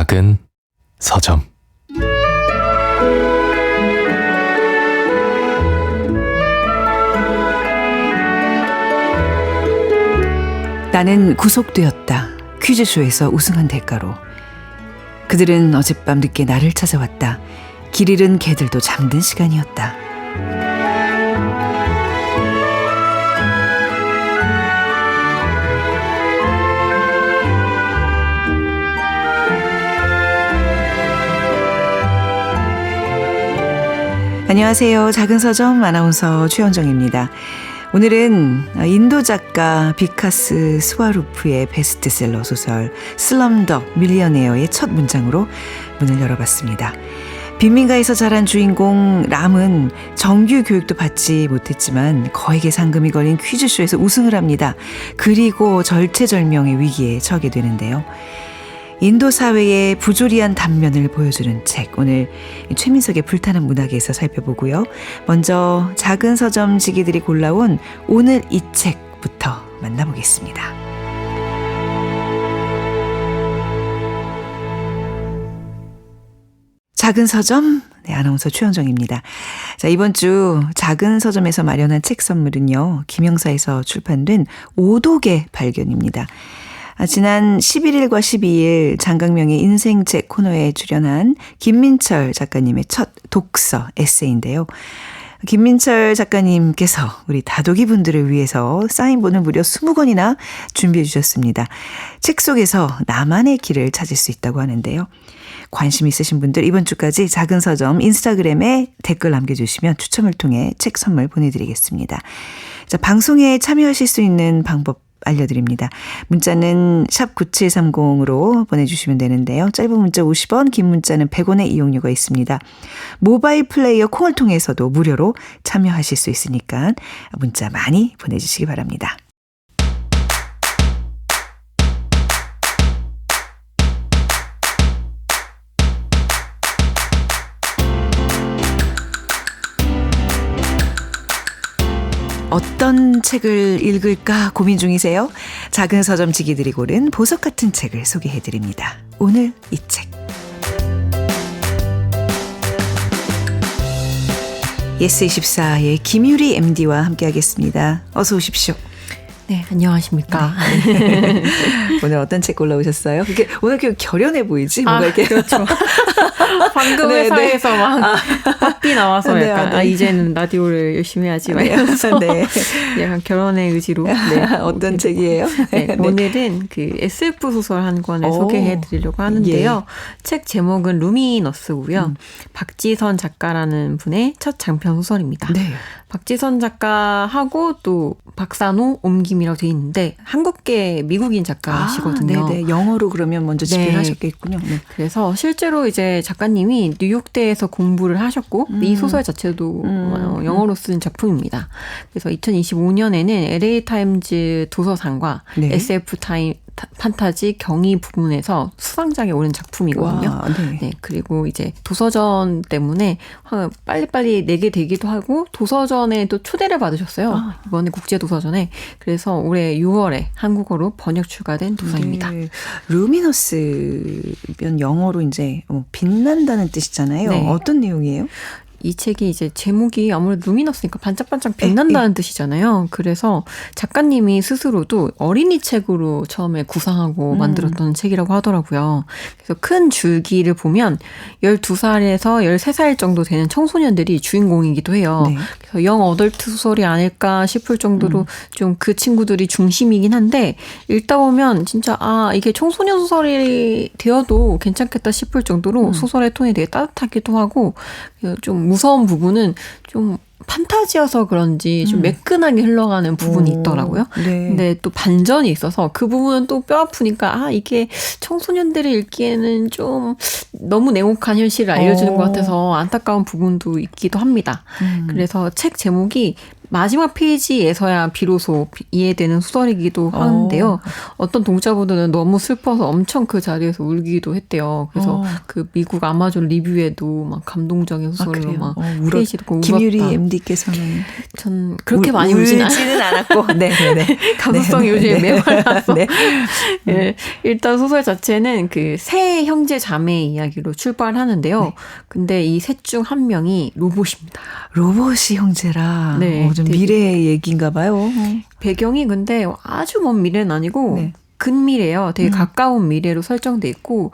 작은 서점. 나는 구속되었다. 퀴즈쇼에서 우승한 대가로. 그들은 어젯밤 늦게 나를 찾아왔다. 길 잃은 개들도 잠든 시간이었다. 안녕하세요. 작은 서점 아나운서 최현정입니다. 오늘은 인도 작가 비카스 스와루프의 베스트셀러 소설 슬럼덕 밀리어네어의 첫 문장으로 문을 열어봤습니다. 빈민가에서 자란 주인공 람은 정규 교육도 받지 못했지만 거액의 상금이 걸린 퀴즈쇼에서 우승을 합니다. 그리고 절체절명의 위기에 처하게 되는데요. 인도 사회의 부조리한 단면을 보여주는 책, 오늘 최민석의 불타는 문학에서 살펴보고요. 먼저 작은 서점 지기들이 골라온 오늘 이 책부터 만나보겠습니다. 작은 서점, 아나운서 최현정입니다. 자, 이번 주 작은 서점에서 마련한 책 선물은요, 김영사에서 출판된 오독의 발견입니다. 지난 11일과 12일 장강명의 인생책 코너에 출연한 김민철 작가님의 첫 독서 에세이인데요. 김민철 작가님께서 우리 다독이 분들을 위해서 사인본을 무려 20권이나 준비해 주셨습니다. 책 속에서 나만의 길을 찾을 수 있다고 하는데요. 관심 있으신 분들 이번 주까지 작은 서점 인스타그램에 댓글 남겨주시면 추첨을 통해 책 선물 보내드리겠습니다. 자, 방송에 참여하실 수 있는 방법 알려드립니다. 문자는 샵 9730으로 보내주시면 되는데요. 짧은 문자 50원, 긴 문자는 100원의 이용료가 있습니다. 모바일 플레이어 콩을 통해서도 무료로 참여하실 수 있으니까 문자 많이 보내주시기 바랍니다. 어떤 책을 읽을까 고민 중이세요? 작은 서점 지기들이 고른 보석 같은 책을 소개해드립니다. 오늘 이 책. 예스24의 김유리 MD와 함께하겠습니다. 어서 오십시오. 네, 안녕하십니까. 네. 오늘 어떤 책 골라오셨어요? 이게 오늘 그 결연해 보이지? 뭔가 이렇게. 그렇죠. 방금 네, 회사에서 네. 막 팝이 나와서 네, 약간 네. 이제는 라디오를 열심히 하지 네. 말면서 네. 약간 결혼의 의지로. 네. 어떤 책이에요? 네, 네. 오늘은 그 SF 소설 한 권을 소개해 드리려고 하는데요. 예. 책 제목은 루미너스고요. 박지선 작가라는 분의 첫 장편 소설입니다. 네. 박지선 작가하고 또 박사노 옴김이라고 되어 있는데 한국계 미국인 작가시거든요. 아, 네네. 영어로 그러면 먼저 집필하셨겠군요. 네. 그래서 실제로 이제 작가님이 뉴욕대에서 공부를 하셨고 이 소설 자체도 영어로 쓴 작품입니다. 그래서 2025년에는 LA 타임즈 도서상과 네. SF 판타지 경위 부문에서 수상작에 오른 작품이거든요. 와, 네. 네, 그리고 이제 도서전 때문에 빨리빨리 내게 되기도 하고 도서전에 또 초대를 받으셨어요. 이번에 국제도서전에. 그래서 올해 6월에 한국어로 번역 출간된 도서입니다. 네. 루미너스면 영어로 이제 빛난다는 뜻이잖아요. 네. 어떤 내용이에요? 이 책이 이제 제목이 아무래도 루미너스니까 반짝반짝 빛난다는 뜻이잖아요. 그래서 작가님이 스스로도 어린이 책으로 처음에 구상하고 만들었던 책이라고 하더라고요. 그래서 큰 줄기를 보면 12살에서 13살 정도 되는 청소년들이 주인공이기도 해요. 네. 그래서 영 어덜트 소설이 아닐까 싶을 정도로 좀 그 친구들이 중심이긴 한데 읽다 보면 진짜 이게 청소년 소설이 되어도 괜찮겠다 싶을 정도로 소설의 톤이 되게 따뜻하기도 하고 좀 무서운 부분은 좀 판타지여서 그런지 좀 매끈하게 흘러가는 부분이 있더라고요. 네. 근데 또 반전이 있어서 그 부분은 또 뼈 아프니까 이게 청소년들이 읽기에는 좀 너무 냉혹한 현실을 알려주는 것 같아서 안타까운 부분도 있기도 합니다. 그래서 책 제목이 마지막 페이지에서야 비로소 이해되는 소설이기도 하는데요. 어떤 동자분들은 너무 슬퍼서 엄청 그 자리에서 울기도 했대요. 그래서 그 미국 아마존 리뷰에도 막 감동적인 소설로 막 페이지도 울었다. 김유리 MD께서는 전 그렇게 많이 울지는 않았고, 네네네. 감수성이 요즘에 메말라서. 네. 네. 일단 소설 자체는 그 세 형제 자매의 이야기로 출발하는데요. 네. 근데 이 셋 중 한 명이 로봇입니다. 로봇이 형제라. 네. 좀 미래의 얘기인가 봐요. 배경이 근데 아주 먼 미래는 아니고 네. 근미래요. 되게 가까운 미래로 설정돼 있고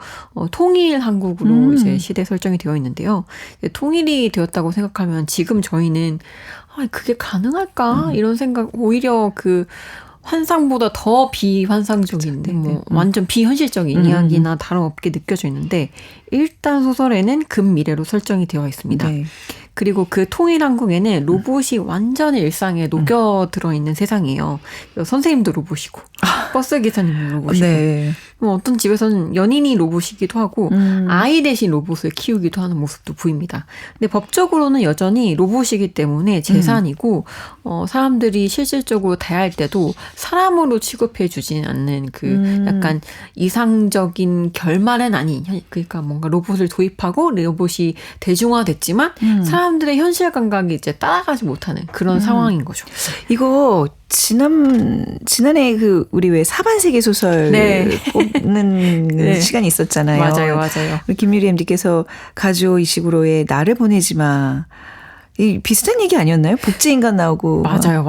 통일 한국으로 이제 시대 설정이 되어 있는데요. 통일이 되었다고 생각하면 지금 저희는 그게 가능할까? 이런 생각 오히려 그 환상보다 더 비환상적인 뭐 완전 비현실적인 이야기나 다름없게 느껴져 있는데 일단 소설에는 근미래로 설정이 되어 있습니다. 네. 그리고 그 통일한국에는 로봇이 완전히 일상에 녹여 들어있는 세상이에요. 선생님도 로봇이고 버스 기사님도 로봇이고 네. 어떤 집에서는 연인이 로봇이기도 하고 아이 대신 로봇을 키우기도 하는 모습도 보입니다. 근데 법적으로는 여전히 로봇이기 때문에 재산이고 사람들이 실질적으로 대할 때도 사람으로 취급해 주진 않는 그 약간 이상적인 결말은 아닌 그러니까 뭔가 로봇을 도입하고 로봇이 대중화됐지만 사람들의 현실 감각이 이제 따라가지 못하는 그런 상황인 거죠. 이거 지난해 그 우리 왜 사반세계 소설 네. 뽑는 네. 시간이 있었잖아요. 맞아요. 우리 김유리 MD께서 가지오 이식으로의 나를 보내지 마. 이 비슷한 얘기 아니었나요? 복제인간 나오고. 맞아요.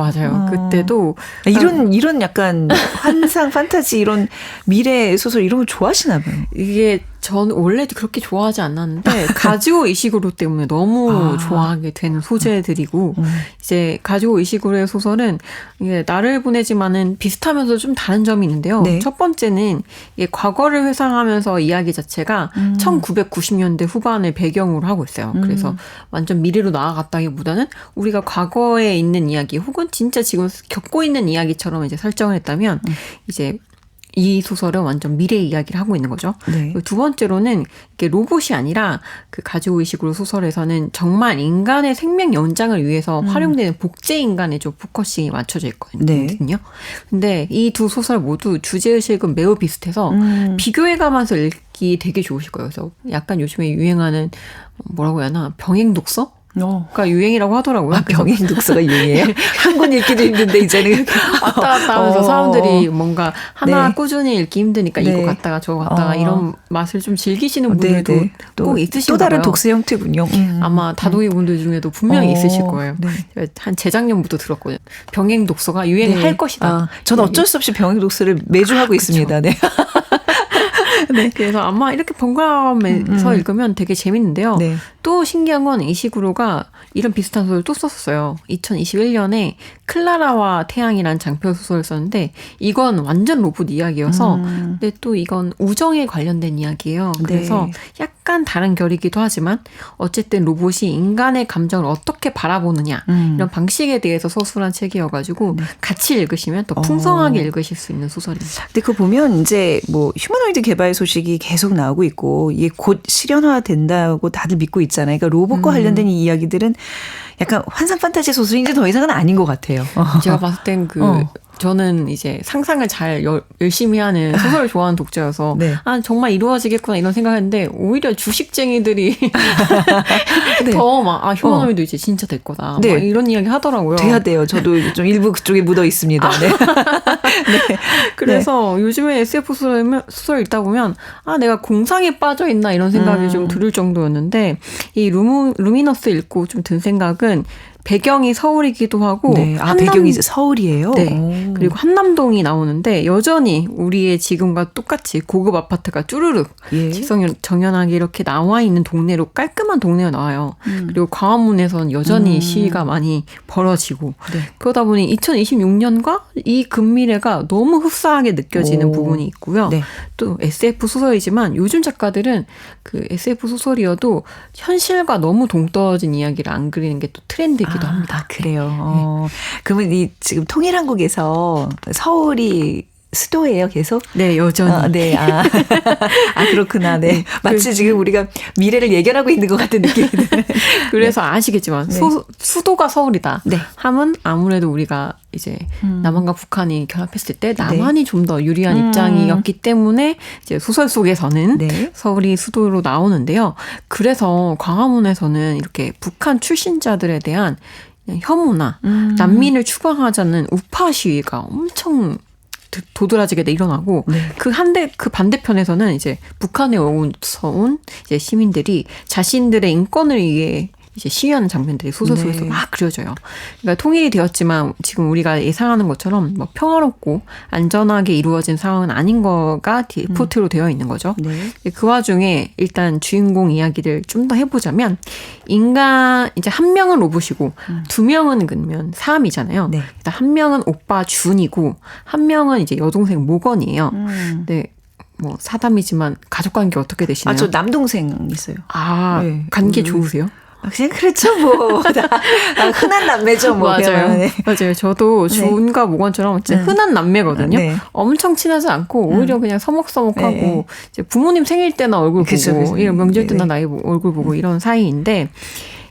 그때도. 이런 약간 환상, 판타지 이런 미래 소설 이런 거 좋아하시나 봐요. 이게 전 원래도 그렇게 좋아하지 않았는데 가지오 이식으로 때문에 너무 좋아하게 되는 소재들이고 이제 가지오 이식으로의 소설은 이게 나를 보내지만은 비슷하면서 좀 다른 점이 있는데요. 네. 첫 번째는 이게 과거를 회상하면서 이야기 자체가 1990년대 후반을 배경으로 하고 있어요. 그래서 완전 미래로 나아갔다기보다는 우리가 과거에 있는 이야기 혹은 진짜 지금 겪고 있는 이야기처럼 이제 설정을 했다면 이제 이 소설은 완전 미래 이야기를 하고 있는 거죠. 네. 두 번째로는 이게 로봇이 아니라 그 가지오 의식으로 소설에서는 정말 인간의 생명 연장을 위해서 활용되는 복제 인간에 좀 포커싱이 맞춰져 있거든요. 네. 근데 이 두 소설 모두 주제의식은 매우 비슷해서 비교해가면서 읽기 되게 좋으실 거예요. 그래서 약간 요즘에 유행하는 뭐라고 해야 하나 병행 독서? 가 유행이라고 하더라고요. 병행 독서가 유행이에요? 한 권 읽기도 힘든데 이제는 왔다 갔다 하면서 사람들이 뭔가 하나 꾸준히 읽기 힘드니까 이거 갔다가 저거 갔다가 이런 맛을 좀 즐기시는 분들도 꼭 있으신가 봐요. 또 다른 독서 형태군요. 아마 다도이 분들 중에도 분명히 있으실 거예요. 네. 한 재작년부터 들었거든요. 병행 독서가 유행할 것이다. 저는 어쩔 수 없이 병행 독서를 매주 하고 있습니다. 네. 네. 그래서 아마 이렇게 번갈아가면서 읽으면 되게 재밌는데요. 네. 또 신기한 건 이시구로가 이런 비슷한 소설을 또 썼어요. 2021년에 클라라와 태양이라는 장편 소설을 썼는데 이건 완전 로봇 이야기여서 근데 또 이건 우정에 관련된 이야기예요. 그래서 약간 다른 결이기도 하지만 어쨌든 로봇이 인간의 감정을 어떻게 바라보느냐 이런 방식에 대해서 서술한 책이어가지고 같이 읽으시면 더 풍성하게 읽으실 수 있는 소설입니다. 근데 그거 보면 이제 뭐 휴머노이드 개발 소식이 계속 나오고 있고 이게 곧 실현화된다고 다들 믿고 있잖아요. 그러니까 로봇과 관련된 이 이야기들은 약간 환상 판타지 소설인지 더 이상은 아닌 것 같아요. 제가 봤을 땐 저는 이제 상상을 잘 열심히 하는 소설을 좋아하는 독자여서 정말 이루어지겠구나 이런 생각했는데 오히려 주식쟁이들이 더 막 휴머노이드 이제 진짜 될 거다. 막 이런 이야기 하더라고요. 돼야 돼요. 저도 좀 일부 그쪽에 묻어 있습니다. 네. 그래서 요즘에 SF 소설 읽다 보면 내가 공상에 빠져 있나 이런 생각이 좀 들을 정도였는데 이 루미너스 읽고 좀 든 생각은 배경이 서울이기도 하고 배경이 서울이에요? 네. 그리고 한남동이 나오는데 여전히 우리의 지금과 똑같이 고급 아파트가 쭈르륵 정연하게 이렇게 나와 있는 동네로 깔끔한 동네가 나와요. 그리고 광화문에서는 여전히 시위가 많이 벌어지고 그러다 보니 2026년과 이 근미래가 너무 흡사하게 느껴지는 부분이 있고요. 또 SF 소설이지만 요즘 작가들은 그 SF 소설이어도 현실과 너무 동떨어진 이야기를 안 그리는 게 또 트렌드이기도 합니다. 그래요. 그러면 이 지금 통일한국에서 서울이 수도예요, 계속? 네, 여전히. 네. 아, 그렇구나. 네. 마치 지금 우리가 미래를 예견하고 있는 것 같은 느낌이 드네요. 그래서 아시겠지만 네. 수도가 서울이다. 네. 하면 아무래도 우리가 이제 남한과 북한이 결합했을 때 네. 남한이 좀 더 유리한 입장이었기 때문에 이제 소설 속에서는 네. 서울이 수도로 나오는데요. 그래서 광화문에서는 이렇게 북한 출신자들에 대한 혐오나 난민을 추방하자는 우파 시위가 엄청 도드라지게 일어나고 네. 그 반대편에서는 이제 북한에 온 이제 시민들이 자신들의 인권을 위해 이제 시위하는 장면들이 소설 속에서 네. 막 그려져요. 그러니까 통일이 되었지만 지금 우리가 예상하는 것처럼 뭐 평화롭고 안전하게 이루어진 상황은 아닌 거가 디포트로 되어 있는 거죠. 네. 그 와중에 일단 주인공 이야기를 좀 더 해보자면 인간 이제 한 명은 로봇이고 두 명은 그러면 사람이잖아요. 네. 일단 한 명은 오빠 준이고 한 명은 이제 여동생 모건이에요. 네. 뭐 사담이지만 가족 관계 어떻게 되시나요? 저 남동생 있어요. 네. 관계 좋으세요? 그냥 그렇죠, 뭐. 흔한 남매죠, 뭐. 맞아요. 그냥. 네. 맞아요. 저도 준과 모건처럼 진짜 흔한 남매거든요. 네. 엄청 친하지 않고 오히려 그냥 서먹서먹하고 네. 이제 부모님 생일 때나 얼굴 보고 이런 명절 때나 나이 얼굴 보고 이런 사이인데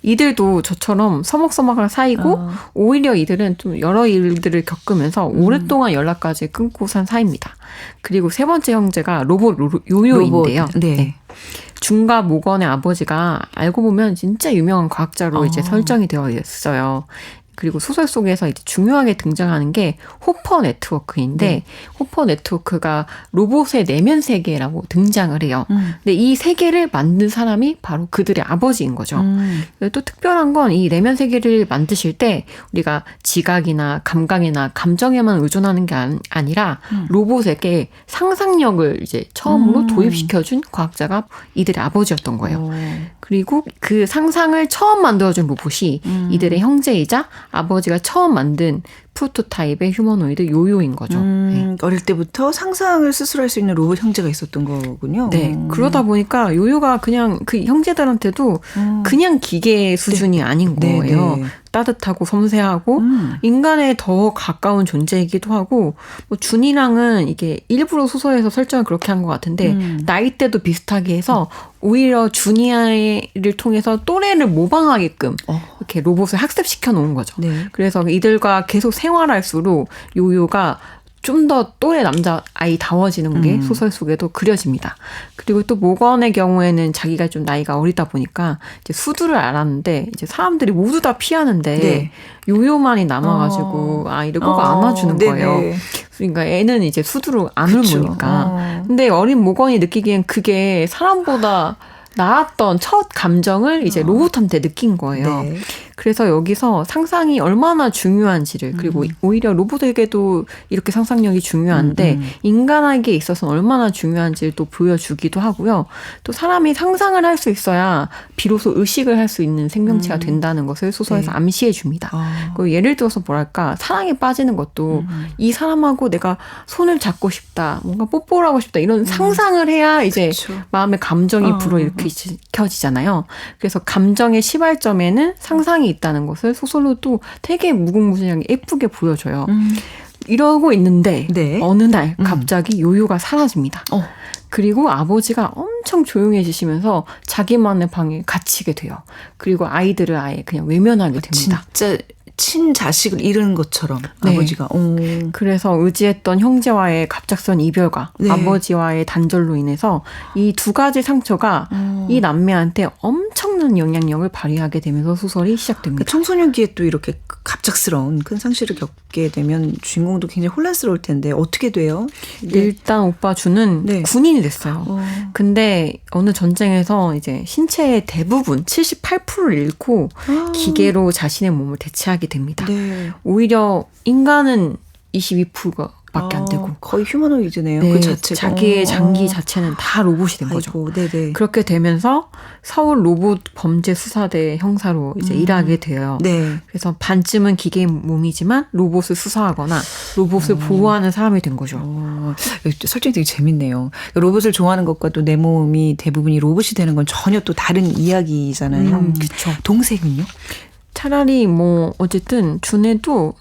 이들도 저처럼 서먹서먹한 사이고 오히려 이들은 좀 여러 일들을 겪으면서 오랫동안 연락까지 끊고 산 사이입니다. 그리고 세 번째 형제가 로봇 요요인데요. 네. 준과 모건의 아버지가 알고 보면 진짜 유명한 과학자로 이제 설정이 되어 있어요. 그리고 소설 속에서 이제 중요하게 등장하는 게 호퍼 네트워크인데 호퍼 네트워크가 로봇의 내면 세계라고 등장을 해요. 근데 이 세계를 만든 사람이 바로 그들의 아버지인 거죠. 또 특별한 건 이 내면 세계를 만드실 때 우리가 지각이나 감각이나 감정에만 의존하는 게 아니라 로봇에게 상상력을 이제 처음으로 도입시켜준 과학자가 이들의 아버지였던 거예요. 그리고 그 상상을 처음 만들어준 로봇이 이들의 형제이자 아버지가 처음 만든 프로토타입의 휴머노이드 요요인 거죠. 네. 어릴 때부터 상상을 스스로 할 수 있는 로봇 형제가 있었던 거군요. 네. 그러다 보니까 요요가 그냥 그 형제들한테도 그냥 기계 수준이 아닌 거예요. 네. 따뜻하고 섬세하고 인간에 더 가까운 존재이기도 하고 뭐 준이랑은 이게 일부러 소설에서 설정을 그렇게 한 것 같은데 나이대도 비슷하게 해서 오히려 준이를 통해서 또래를 모방하게끔 이렇게 로봇을 학습시켜 놓은 거죠. 네. 그래서 이들과 계속 생활할수록 요요가 좀 더 또래 남자아이다워지는 게 소설 속에도 그려집니다. 그리고 또 모건의 경우에는 자기가 좀 나이가 어리다 보니까 이제 수두를 알았는데 이제 사람들이 모두 다 피하는데 네. 요요만이 남아가지고 아이를 꼭 안아주는 거예요. 네네. 그러니까 애는 이제 수두로 안 옮으니까. 근데 어린 모건이 느끼기엔 그게 사람보다 나았던 첫 감정을 이제 로봇한테 느낀 거예요. 네. 그래서 여기서 상상이 얼마나 중요한지를 그리고 오히려 로봇에게도 이렇게 상상력이 중요한데 인간에게 있어서는 얼마나 중요한지를 또 보여주기도 하고요. 또 사람이 상상을 할 수 있어야 비로소 의식을 할 수 있는 생명체가 된다는 것을 소설에서 네. 암시해 줍니다. 그리고 예를 들어서 뭐랄까 사랑에 빠지는 것도 이 사람하고 내가 손을 잡고 싶다, 뭔가 뽀뽀를 하고 싶다 이런 상상을 해야 이제 그쵸. 마음의 감정이 불어일으켜지잖아요. 그래서 감정의 시발점에는 상상이 있다는 것을 소설로 또 되게 무궁무진하게 예쁘게 보여줘요. 이러고 있는데 네. 어느 날 갑자기 요요가 사라집니다. 그리고 아버지가 엄청 조용해지시면서 자기만의 방에 갇히게 돼요. 그리고 아이들을 아예 그냥 외면하게 됩니다. 진짜 친자식을 잃은 것처럼 네. 아버지가. 그래서 의지했던 형제와의 갑작스런 이별과 네. 아버지와의 단절로 인해서 이 두 가지 상처가 이 남매한테 엄청난 영향력을 발휘하게 되면서 소설이 시작됩니다. 그러니까 청소년기에 또 이렇게 갑작스러운 큰 상실을 겪게 되면 주인공도 굉장히 혼란스러울 텐데 어떻게 돼요? 일단 오빠 주는 네. 군인이 됐어요. 근데 어느 전쟁에서 이제 신체의 대부분 78%를 잃고 기계로 자신의 몸을 대체하게 됩니다. 네. 오히려 인간은 22%가 밖에 안 되고 거의 휴머노이드네요. 네, 그 자체가. 자기의 장기 자체는 다 로봇이 된 거죠. 아이고, 네네. 그렇게 되면서 서울 로봇 범죄 수사대 형사로 이제 일하게 돼요. 네. 그래서 반쯤은 기계의 몸이지만 로봇을 수사하거나 로봇을 보호하는 사람이 된 거죠. 설정이 되게 재밌네요. 로봇을 좋아하는 것과 또 내 몸이 대부분이 로봇이 되는 건 전혀 또 다른 이야기잖아요. 그렇죠. 동생은요? 차라리 뭐 어쨌든 준에도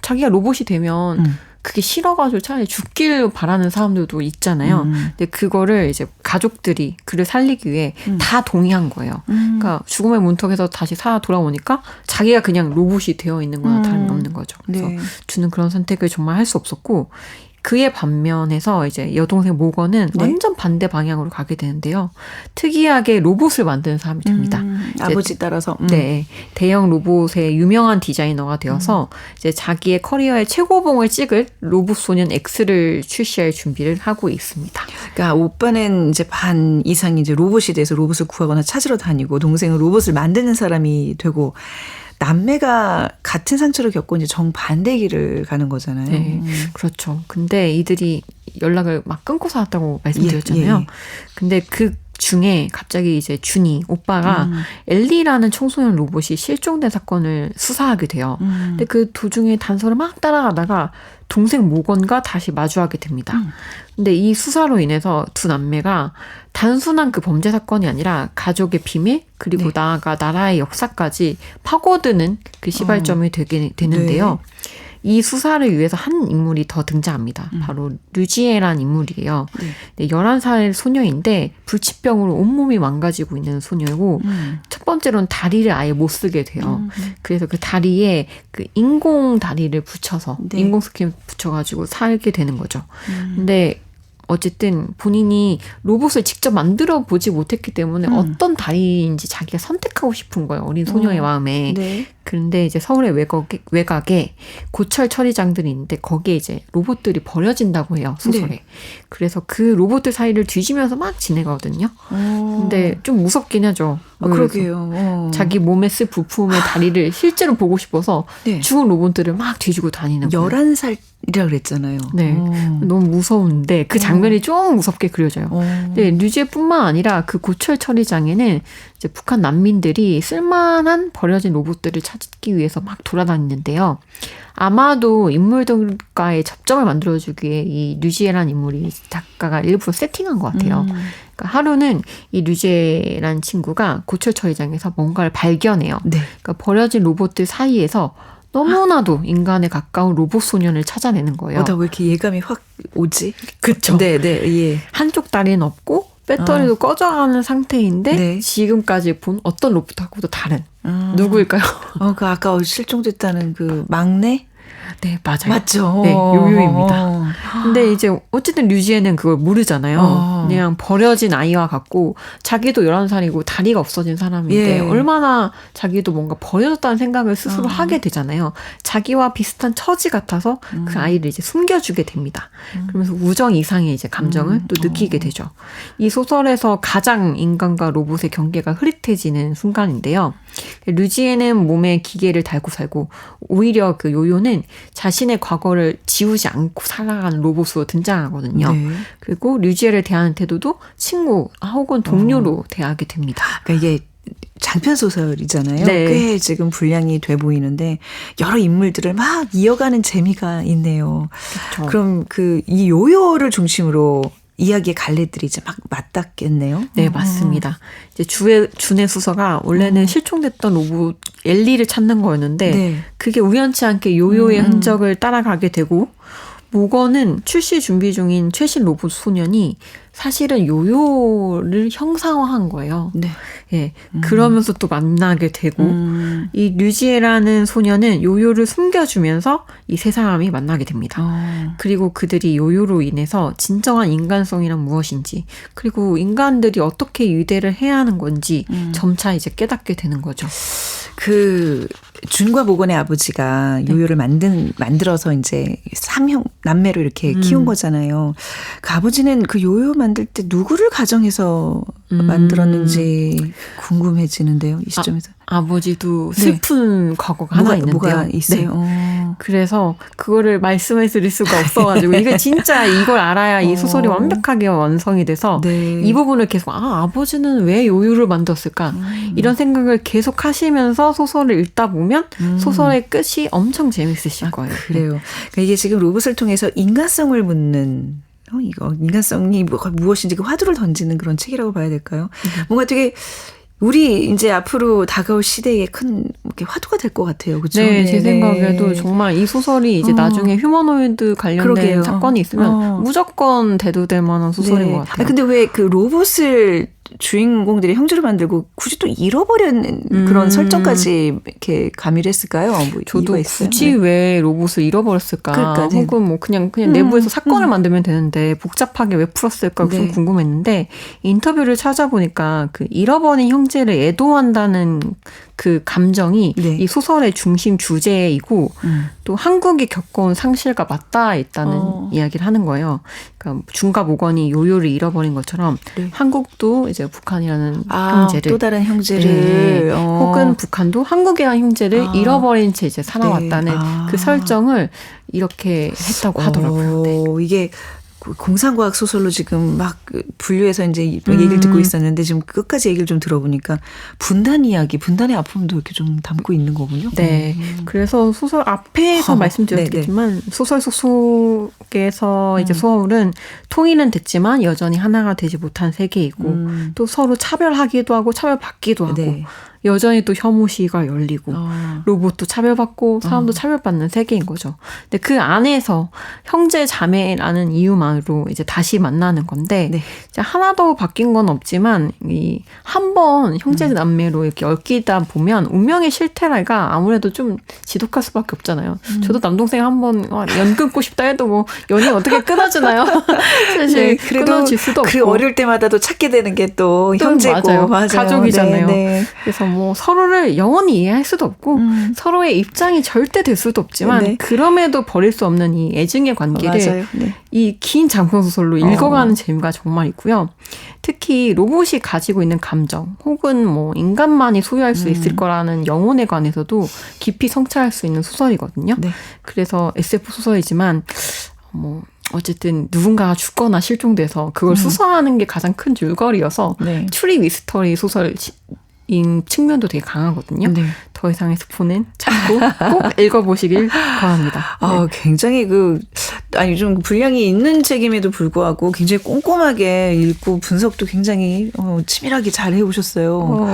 자기가 로봇이 되면 그게 싫어가지고 차라리 죽길 바라는 사람들도 있잖아요. 근데 그거를 이제 가족들이 그를 살리기 위해 다 동의한 거예요. 그러니까 죽음의 문턱에서 다시 살아 돌아오니까 자기가 그냥 로봇이 되어 있는 거나 다름없는 거죠. 그래서 네. 주는 그런 선택을 정말 할 수 없었고 그의 반면에서 이제 여동생 모건은 네. 완전 반대 방향으로 가게 되는데요. 특이하게 로봇을 만드는 사람이 됩니다. 아버지 따라서. 네, 대형 로봇의 유명한 디자이너가 되어서 이제 자기의 커리어의 최고봉을 찍을 로봇 소년 X를 출시할 준비를 하고 있습니다. 그러니까 오빠는 이제 반 이상이 이제 로봇이 돼서 로봇을 구하거나 찾으러 다니고 동생은 로봇을 만드는 사람이 되고 남매가 같은 상처를 겪고 이제 정반대 길을 가는 거잖아요. 네, 그렇죠. 근데 이들이 연락을 막 끊고 살았다고 말씀드렸잖아요. 예. 근데 그 중에 갑자기 이제 준이 오빠가 엘리라는 청소년 로봇이 실종된 사건을 수사하게 돼요. 근데 그 도중에 단서를 막 따라가다가 동생 모건과 다시 마주하게 됩니다. 근데 이 수사로 인해서 두 남매가 단순한 그 범죄 사건이 아니라 가족의 비밀 그리고 네. 나아가 나라의 역사까지 파고드는 그 시발점이 되게 되는데요. 이 수사를 위해서 한 인물이 더 등장합니다. 바로 류지에란 인물이에요. 네, 11살 소녀인데 불치병으로 온몸이 망가지고 있는 소녀이고 첫 번째로는 다리를 아예 못 쓰게 돼요. 그래서 그 다리에 그 인공 다리를 붙여서 네. 인공 스킨 붙여가지고 살게 되는 거죠. 근데 어쨌든 본인이 로봇을 직접 만들어 보지 못했기 때문에 어떤 다리인지 자기가 선택하고 싶은 거예요. 어린 소녀의 마음에. 네. 그런데 이제 서울의 외곽에 고철 처리장들이 있는데 거기에 이제 로봇들이 버려진다고 해요. 소설에. 네. 그래서 그 로봇들 사이를 뒤지면서 막 지내거든요. 근데 좀 무섭긴 하죠. 그러게요. 자기 몸에 쓸 부품의 다리를 실제로 보고 싶어서 네. 죽은 로봇들을 막 뒤지고 다니는 거예요. 11살이라 그랬잖아요. 네. 너무 무서운데 그 장면이 좀 무섭게 그려져요. 근데 류지에뿐만 아니라 그 고철 처리장에는 이제 북한 난민들이 쓸만한 버려진 로봇들을 찾기 위해서 막 돌아다니는데요. 아마도 인물들과의 접점을 만들어주기 위해 이 류지에라는 인물이 작가가 일부러 세팅한 것 같아요. 그러니까 하루는 이 류지에라는 친구가 고철 처리장에서 뭔가를 발견해요. 네. 그러니까 버려진 로봇들 사이에서 너무나도 인간에 가까운 로봇 소년을 찾아내는 거예요. 나 왜 이렇게 예감이 확 오지? 그쵸. 네, 예. 한쪽 다리는 없고 배터리도 꺼져가는 상태인데 네. 지금까지 본 어떤 로봇하고도 다른 누구일까요? 그 아까 실종됐다는 그 막내? 네, 맞아요. 맞죠. 네, 요요입니다. 근데 이제 어쨌든 류지에는 그걸 모르잖아요. 그냥 버려진 아이와 같고 자기도 11살이고 다리가 없어진 사람인데 예. 얼마나 자기도 뭔가 버려졌다는 생각을 스스로 하게 되잖아요. 자기와 비슷한 처지 같아서 그 아이를 이제 숨겨주게 됩니다. 그러면서 우정 이상의 이제 감정을 또 느끼게 되죠. 이 소설에서 가장 인간과 로봇의 경계가 흐릿해지는 순간인데요. 류지에는 몸에 기계를 달고 살고 오히려 그 요요는 자신의 과거를 지우지 않고 살아가는 로봇으로 등장하거든요. 네. 그리고 류지에를 대하는 태도도 친구 혹은 동료로 대하게 됩니다. 그러니까 이게 장편 소설이잖아요. 네. 꽤 지금 분량이 돼 보이는데 여러 인물들을 막 이어가는 재미가 있네요. 그렇죠. 그럼 이 요요를 중심으로 이야기의 갈래들이 이제 막 맞닿겠네요. 네, 맞습니다. 이제 준의 수서가 원래는 실종됐던 로봇 엘리를 찾는 거였는데 네. 그게 우연치 않게 요요의 흔적을 따라가게 되고 모건은 출시 준비 중인 최신 로봇 소년이 사실은 요요를 형상화한 거예요. 네. 예. 그러면서 또 만나게 되고 이 류지에라는 소년은 요요를 숨겨주면서 이 세 사람이 만나게 됩니다. 그리고 그들이 요요로 인해서 진정한 인간성이란 무엇인지 그리고 인간들이 어떻게 유대를 해야 하는 건지 점차 이제 깨닫게 되는 거죠. 준과 모건의 아버지가 요요를 만들어서 이제 3형 남매로 이렇게 키운 거잖아요. 그 아버지는 그 요요 만들 때 누구를 가정해서 만들었는지 궁금해지는데요. 이 시점에서. 아버지도 슬픈 과거가 하나 있는데요. 뭐가 있어요? 네. 그래서 그거를 말씀해 드릴 수가 없어가지고 이게 진짜 이걸 알아야 이 소설이 완벽하게 완성이 돼서 네. 이 부분을 계속 아버지는 왜 요요를 만들었을까 이런 생각을 계속 하시면서 소설을 읽다 보면 소설의 끝이 엄청 재밌으실 거예요. 그래요. 그러니까 이게 지금 로봇을 통해서 인간성을 묻는 이거 인간성이 무엇인지 그 화두를 던지는 그런 책이라고 봐야 될까요? 뭔가 되게 우리 이제 앞으로 다가올 시대에 큰 이렇게 화두가 될 것 같아요. 그렇죠? 네, 제 생각에도 정말 이 소설이 이제 나중에 휴머노이드 관련된 그러게요. 사건이 있으면 무조건 대두될 만한 소설인 것 같아요. 근데 왜 그 로봇을 주인공들이 형제로 만들고 굳이 또 잃어버린 그런 설정까지 이렇게 가미를 했을까요? 뭐 저도 이유가 있어요? 굳이 왜 로봇을 잃어버렸을까? 그러니까, 네. 혹은 뭐 그냥 내부에서 사건을 만들면 되는데 복잡하게 왜 풀었을까 좀 궁금했는데 인터뷰를 찾아보니까 그 잃어버린 형제를 애도한다는 그 감정이 이 소설의 중심 주제이고 또 한국이 겪어온 상실과 맞닿아 있다는 이야기를 하는 거예요. 그러니까 중갑오건이 요요를 잃어버린 것처럼 한국도 이제 북한이라는 형제를 또 다른 형제를 혹은 북한도 한국이라는 형제를 잃어버린 채 이제 살아왔다는 그 설정을 이렇게 했다고 하더라고요. 네. 이게 공상과학 소설로 지금 막 분류해서 이제 얘기를 듣고 있었는데 지금 끝까지 얘기를 좀 들어보니까 분단 이야기, 분단의 아픔도 이렇게 좀 담고 있는 거군요. 네. 그래서 소설 앞에서 말씀드렸겠지만 소설 속에서 이제 소울은 통일은 됐지만 여전히 하나가 되지 못한 세계이고 또 서로 차별하기도 하고 차별받기도 하고 여전히 또 혐오 시위가 열리고 로봇도 차별받고 사람도 차별받는 세계인 거죠. 근데 그 안에서 형제 자매라는 이유만으로 이제 다시 만나는 건데 이제 하나도 바뀐 건 없지만 이 한 번 형제 남매로 이렇게 얽히다 보면 운명의 실태랄까 아무래도 좀 지독할 수밖에 없잖아요. 저도 남동생 한 번 연 끊고 싶다 해도 뭐 연이 어떻게 끊어지나요? 사실 끊어질 수도 없고. 그 어릴 때마다도 찾게 되는 게 또 형제고 맞아요. 가족이잖아요. 네. 그래서 뭐 서로를 영원히 이해할 수도 없고 서로의 입장이 절대 될 수도 없지만 그럼에도 버릴 수 없는 이 애증의 관계를 이 긴 장편 소설로 읽어가는 재미가 정말 있고요. 특히 로봇이 가지고 있는 감정 혹은 뭐 인간만이 소유할 수 있을 거라는 영혼에 관해서도 깊이 성찰할 수 있는 소설이거든요. 그래서 SF 소설이지만 뭐 어쨌든 누군가가 죽거나 실종돼서 그걸 수사하는 게 가장 큰 줄거리여서 추리 미스터리 소설 인 측면도 되게 강하거든요. 더 이상의 스포는 참고 꼭 읽어보시길 바랍니다. 굉장히 요즘 분량이 있는 책임에도 불구하고 굉장히 꼼꼼하게 읽고 분석도 굉장히 치밀하게 잘 해오셨어요.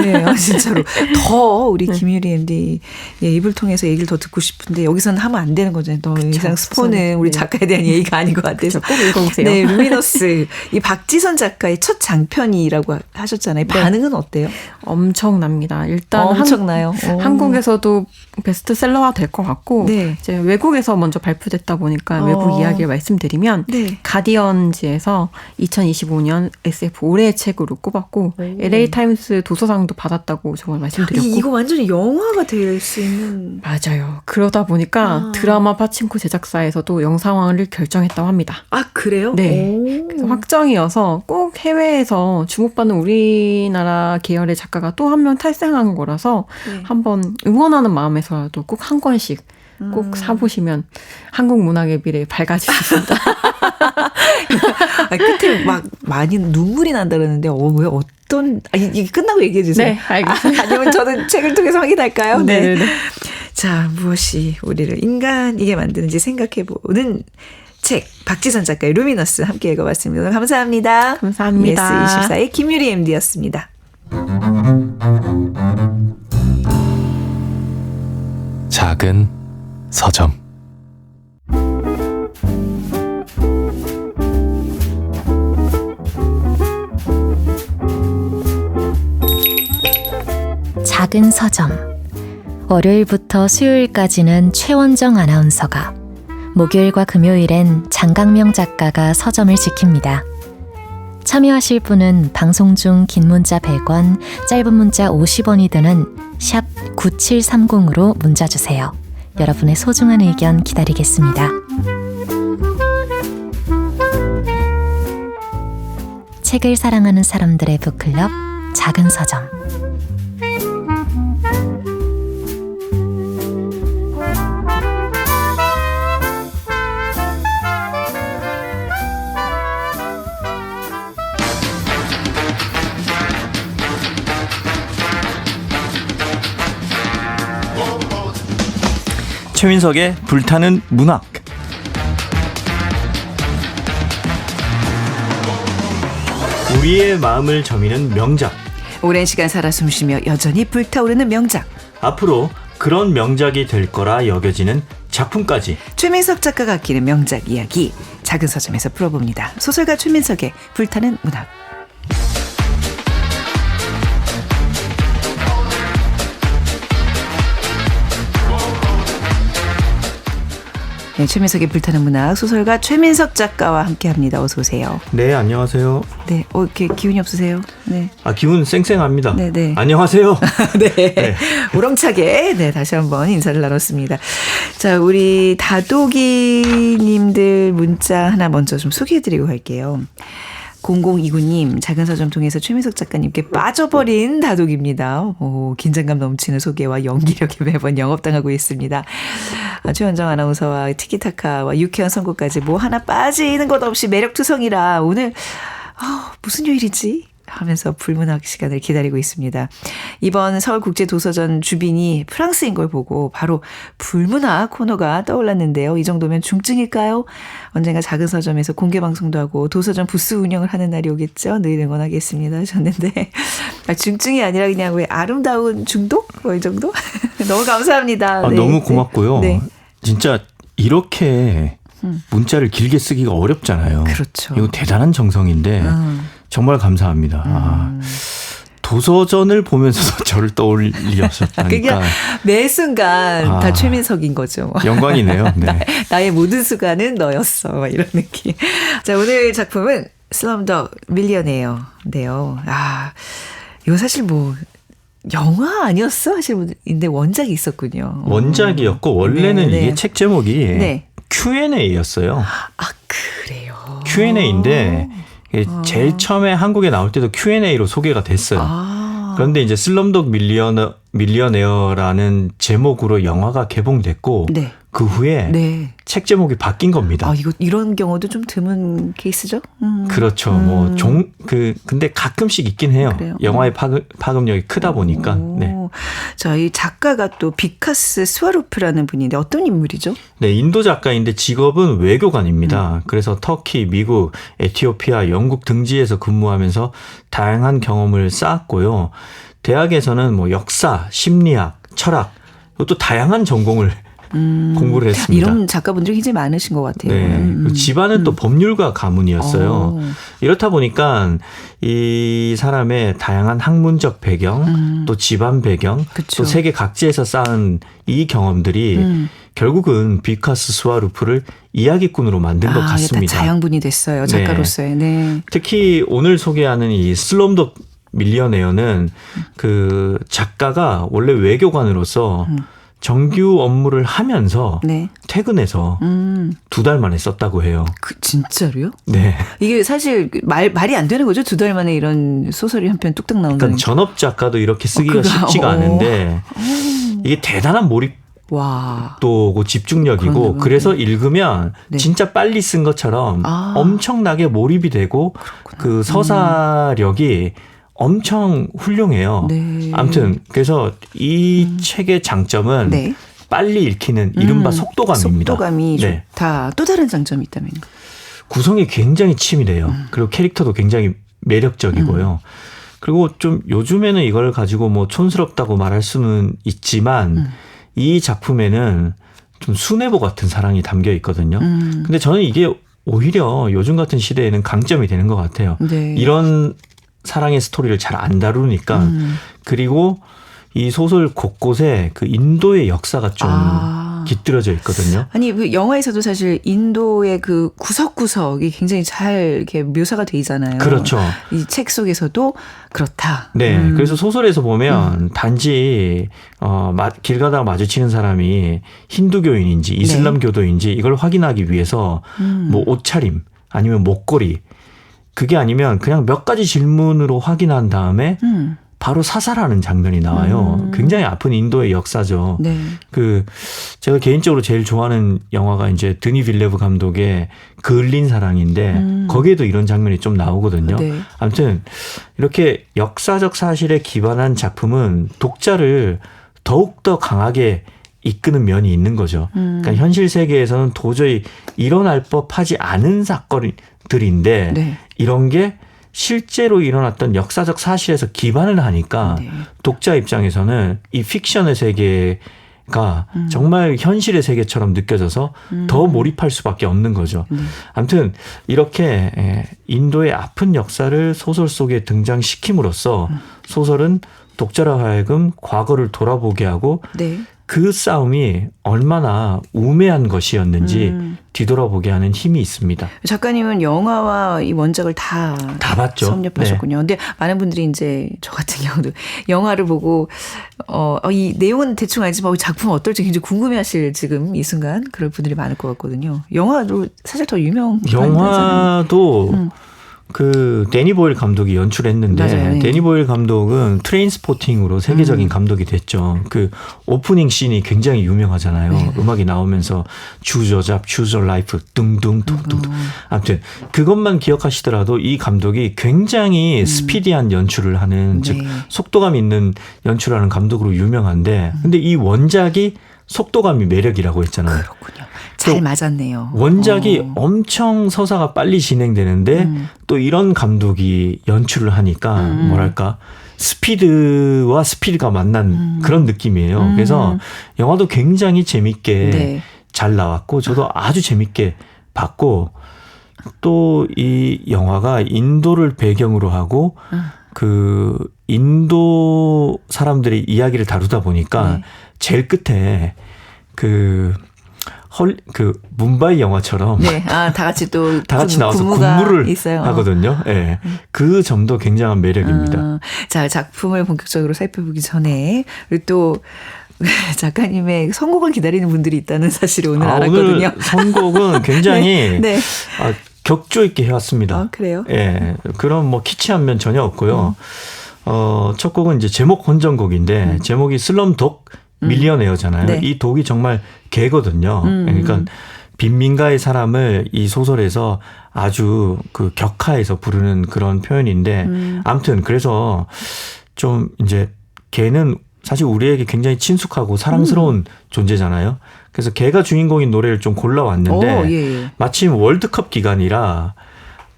네, 진짜로. 더 우리 김유리 MD 입을 통해서 얘기를 더 듣고 싶은데 여기서는 하면 안 되는 거잖아요. 더 이상 스포는 우리 작가에 대한 얘기가 아닌 것 같아서. 꼭 읽어보세요. 네, 루미너스. 이 박지선 작가의 첫 장편이라고 하셨잖아요. 반응은 어때요? 엄청납니다. 일단 엄청나요. 한국에서도 베스트셀러가 될 것 같고 이제 외국에서 먼저 발표됐다 보니까 외국 이야기를 말씀드리면 가디언즈에서 2025년 SF 올해의 책으로 꼽았고 LA 타임스 도서상도 받았다고 정말 말씀드렸고 이거 완전히 영화가 될 수 있는 맞아요. 그러다 보니까 드라마 파친코 제작사에서도 영상화를 결정했다고 합니다. 그래요? 네. 그래서 확정이어서 꼭 해외에서 주목받는 우리나라 계열의 작가가 또 한 명 탈생한 거라서 한번 응원하는 마음에서라도 꼭 한 권씩 꼭 사보시면 한국 문학의 미래 밝아질 수 있습니다. 끝에 막 많이 눈물이 난다 그러는데 왜 어떤 이게 끝나고 얘기해 주세요. 네, 알겠습니다. 아니면 저는 책을 통해서 확인할까요? 네. 자, 무엇이 우리를 인간이게 만드는지 생각해보는 책 박지선 작가의 루미너스 함께 읽어봤습니다. 오늘 감사합니다. 감사합니다. ES24의 김유리 MD였습니다. 작은 서점 작은 서점 월요일부터 수요일까지는 최원정 아나운서가 목요일과 금요일엔 장강명 작가가 서점을 지킵니다. 참여하실 분은 방송 중 긴 문자 100원, 짧은 문자 50원이 드는 샵 9730으로 문자 주세요. 여러분의 소중한 의견 기다리겠습니다. 책을 사랑하는 사람들의 북클럽 작은 서점. 최민석의 불타는 문학. 우리의 마음을 저미는 명작. 오랜 시간 살아 숨쉬며 여전히 불타오르는 명작. 앞으로 그런 명작이 될 거라 여겨지는 작품까지. 최민석 작가가 아끼는 명작 이야기 작은 서점에서 풀어봅니다. 소설가 최민석의 불타는 문학. 네, 최민석의 불타는 문학 소설가 최민석 작가와 함께합니다. 어서 오세요. 네, 안녕하세요. 네, 이렇게 기운이 없으세요? 네, 기분 쌩쌩합니다. 네. 안녕하세요. 네. 우렁차게 다시 한번 인사를 나눴습니다. 자, 우리 다독이님들 문자 하나 먼저 좀 소개해드리고 갈게요. 0029님, 작은 서점 통해서 최민석 작가님께 빠져버린 다독입니다. 오, 긴장감 넘치는 소개와 연기력에 매번 영업당하고 있습니다. 최현정 아나운서와 티키타카와 유쾌한 선곡까지 뭐 하나 빠지는 것 없이 매력투성이라 오늘 무슨 요일이지? 하면서 불문학 시간을 기다리고 있습니다. 이번 서울국제도서전 주빈이 프랑스인 걸 보고 바로 불문학 코너가 떠올랐는데요. 이 정도면 중증일까요? 언젠가 작은 서점에서 공개방송도 하고 도서전 부스 운영을 하는 날이 오겠죠. 늘 응원하겠습니다 하셨는데 중증이 아니라 그냥 왜 아름다운 중독? 뭐 이 정도? 너무 감사합니다. 네. 너무 고맙고요. 네. 진짜 이렇게 문자를 길게 쓰기가 어렵잖아요. 그렇죠. 이거 대단한 정성인데 정말 감사합니다. 도서전을 보면서도 저를 떠올리셨다니까. 그러니까 매 순간 다 최민석인 거죠. 영광이네요. 네. 나의 모든 순간은 너였어. 이런 느낌. 자, 오늘 작품은 슬럼독 밀리어네어인데요. 이거 사실 뭐 영화 아니었어? 하실 분인데 원작이 있었군요. 원작이었고 원래는 네. 이게 책 제목이 네. Q&A였어요. 그래요. Q&A인데 제일 처음에 한국에 나올 때도 Q&A로 소개가 됐어요. 그런데 이제 슬럼독 밀리어네어라는 제목으로 영화가 개봉됐고 네. 그 후에 네. 책 제목이 바뀐 겁니다. 이런 경우도 좀 드문 케이스죠? 그렇죠. 근데 가끔씩 있긴 해요. 그래요? 영화의 파급력이 크다 보니까. 네. 자, 이 작가가 또 비카스 스와루프라는 분인데 어떤 인물이죠? 네, 인도 작가인데 직업은 외교관입니다. 그래서 터키, 미국, 에티오피아, 영국 등지에서 근무하면서 다양한 경험을 쌓았고요. 대학에서는 뭐 역사, 심리학, 철학, 또 다양한 전공을 공부를 했습니다. 이런 작가분들이 굉장히 많으신 것 같아요. 네. 집안은 또 법률가 가문이었어요. 이렇다 보니까 이 사람의 다양한 학문적 배경, 또 집안 배경, 그쵸. 또 세계 각지에서 쌓은 이 경험들이 결국은 비카스 스와루프를 이야기꾼으로 만든 것 같습니다. 자양분이 됐어요. 작가로서의. 네. 특히 오늘 소개하는 이 슬럼독 밀리어네어는 그 작가가 원래 외교관으로서 정규 업무를 하면서 네. 퇴근해서 2달 만에 썼다고 해요. 진짜로요? 네. 이게 사실 말이 안 되는 거죠. 2달 만에 이런 소설이 한 편 뚝딱 나온다는 그러니까 전업 작가도 이렇게 쓰기가 쉽지가 않은데 이게 대단한 몰입도고 집중력이고 그래서 읽으면 네. 진짜 빨리 쓴 것처럼 엄청나게 몰입이 되고 그 서사력이 엄청 훌륭해요. 네. 아무튼 그래서 이 책의 장점은 네. 빨리 읽히는 이른바 속도감입니다. 속도감이 네. 좋다. 또 다른 장점이 있다면? 구성이 굉장히 치밀해요. 그리고 캐릭터도 굉장히 매력적이고요. 그리고 좀 요즘에는 이걸 가지고 뭐 촌스럽다고 말할 수는 있지만 이 작품에는 좀 순애보 같은 사랑이 담겨 있거든요. 근데 저는 이게 오히려 요즘 같은 시대에는 강점이 되는 것 같아요. 네. 이런 사랑의 스토리를 잘 안 다루니까 그리고 이 소설 곳곳에 그 인도의 역사가 좀 깃들어져 있거든요. 아니 그 영화에서도 사실 인도의 그 구석구석이 굉장히 잘 이렇게 묘사가 돼 있잖아요. 그렇죠. 이 책 속에서도 그렇다. 네, 그래서 소설에서 보면 단지 길 가다가 마주치는 사람이 힌두교인인지 이슬람교도인지 이걸 확인하기 위해서 뭐 옷차림 아니면 목걸이 그게 아니면 그냥 몇 가지 질문으로 확인한 다음에 바로 사살하는 장면이 나와요. 굉장히 아픈 인도의 역사죠. 네. 제가 개인적으로 제일 좋아하는 영화가 이제 드니 빌레브 감독의 그을린 사랑인데 거기에도 이런 장면이 좀 나오거든요. 네. 아무튼 이렇게 역사적 사실에 기반한 작품은 독자를 더욱더 강하게 이끄는 면이 있는 거죠. 그러니까 현실 세계에서는 도저히 일어날 법하지 않은 사건들인데 네. 이런 게 실제로 일어났던 역사적 사실에서 기반을 하니까 네. 독자 입장에서는 이 픽션의 세계가 정말 현실의 세계처럼 느껴져서 더 몰입할 수밖에 없는 거죠. 아무튼 이렇게 인도의 아픈 역사를 소설 속에 등장시킴으로써 소설은 독자라 하여금 과거를 돌아보게 하고 네. 그 싸움이 얼마나 우매한 것이었는지 뒤돌아보게 하는 힘이 있습니다. 작가님은 영화와 이 원작을 다 봤죠. 섭렵하셨군요. 근데 많은 분들이 이제 저 같은 경우도 영화를 보고 이 내용은 대충 알지만 작품 어떨지 굉장히 궁금해하실 지금 이 순간 그럴 분들이 많을 것 같거든요. 영화도 사실 더 유명한 영화도 그 데니 보일 감독이 연출했는데 맞아요. 네. 데니 보일 감독은 트레인스포팅으로 세계적인 감독이 됐죠. 그 오프닝 씬이 굉장히 유명하잖아요. 네. 음악이 나오면서 Choose your job, choose your life, 둥둥둥둥. 아무튼 그것만 기억하시더라도 이 감독이 굉장히 스피디한 연출을 하는 즉 네. 속도감 있는 연출하는 감독으로 유명한데 근데 이 원작이 속도감이 매력이라고 했잖아요. 그렇군요. 잘 맞았네요. 원작이 엄청 서사가 빨리 진행되는데 또 이런 감독이 연출을 하니까 뭐랄까 스피드와 스피드가 만난 그런 느낌이에요. 그래서 영화도 굉장히 재밌게 네. 잘 나왔고 저도 아주 재밌게 봤고 또 이 영화가 인도를 배경으로 하고 그 인도 사람들의 이야기를 다루다 보니까 네. 제일 끝에 그 문바이 영화처럼 네, 다 같이 또 다 같이 나와서 군무가 군무를 있어요. 하거든요. 예. 그 점도 굉장한 매력입니다. 자, 작품을 본격적으로 살펴보기 전에 우리 또 작가님의 선곡을 기다리는 분들이 있다는 사실을 오늘 알았거든요. 오늘 선곡은 굉장히 네. 격조 있게 해왔습니다. 그래요? 예. 그런 뭐 키치한 면 전혀 없고요. 첫 곡은 이제 제목 혼전곡인데 제목이 슬럼독 밀리어네어잖아요. 네. 이 독이 정말 개거든요. 그러니까 빈민가의 사람을 이 소설에서 아주 그 격하해서 부르는 그런 표현인데 아무튼 그래서 좀 이제 개는 사실 우리에게 굉장히 친숙하고 사랑스러운 존재잖아요. 그래서 개가 주인공인 노래를 좀 골라왔는데 예. 마침 월드컵 기간이라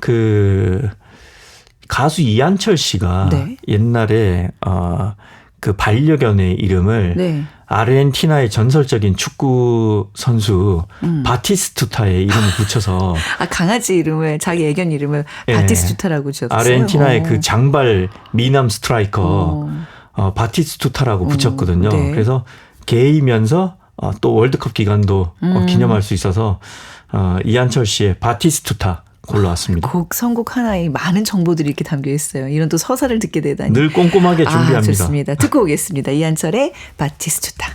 그 가수 이한철 씨가 네. 옛날에 그 반려견의 이름을 네. 아르헨티나의 전설적인 축구 선수 바티스투타의 이름을 붙여서 강아지 이름을 자기 애견 이름을 예. 바티스투타라고 지었어요. 아르헨티나의 그 장발 미남 스트라이커 바티스투타라고 붙였거든요. 네. 그래서 개이면서 또 월드컵 기간도 기념할 수 있어서 이한철 씨의 바티스투타 골라왔습니다. 곡 선곡 하나에 많은 정보들이 이렇게 담겨 있어요. 이런 또 서사를 듣게 되다니. 늘 꼼꼼하게 준비합니다. 좋습니다. 듣고 오겠습니다. 이한철의 바티스투타.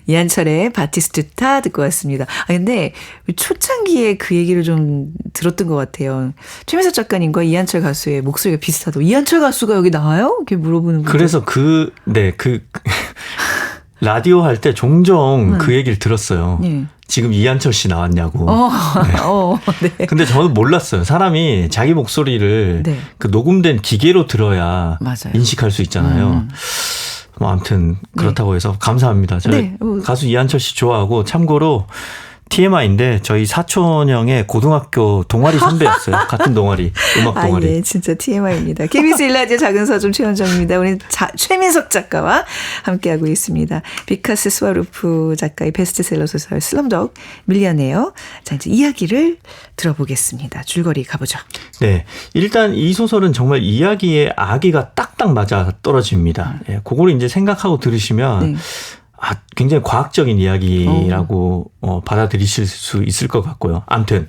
이한철의 바티스투타 듣고 왔습니다. 근데 초창기에 그 얘기를 좀 들었던 것 같아요. 최민석 작가님과 이한철 가수의 목소리가 비슷하다고. 이한철 가수가 여기 나와요? 이렇게 물어보는 분들. 그래서 라디오 할 때 종종 그 얘기를 들었어요. 네. 지금 이한철 씨 나왔냐고. 네. 근데 저는 몰랐어요. 사람이 자기 목소리를 네. 그 녹음된 기계로 들어야 맞아요. 인식할 수 있잖아요. 뭐 아무튼 그렇다고 해서 감사합니다. 저 네. 가수 이한철 씨 좋아하고 참고로 TMI인데 저희 사촌 형의 고등학교 동아리 선배였어요. 같은 동아리, 음악 동아리. 예, 진짜 TMI입니다. KBS 1라디오 작은 서점 최원정입니다. 오늘 최민석 작가와 함께하고 있습니다. 비카스 스와루프 작가의 베스트셀러 소설 슬럼독 밀리어네어. 자, 이제 이야기를 들어보겠습니다. 줄거리 가보죠. 네. 일단 이 소설은 정말 이야기의 아기가 딱딱 맞아 떨어집니다. 예, 그걸 이제 생각하고 들으시면 네. 굉장히 과학적인 이야기라고 받아들이실 수 있을 것 같고요. 아무튼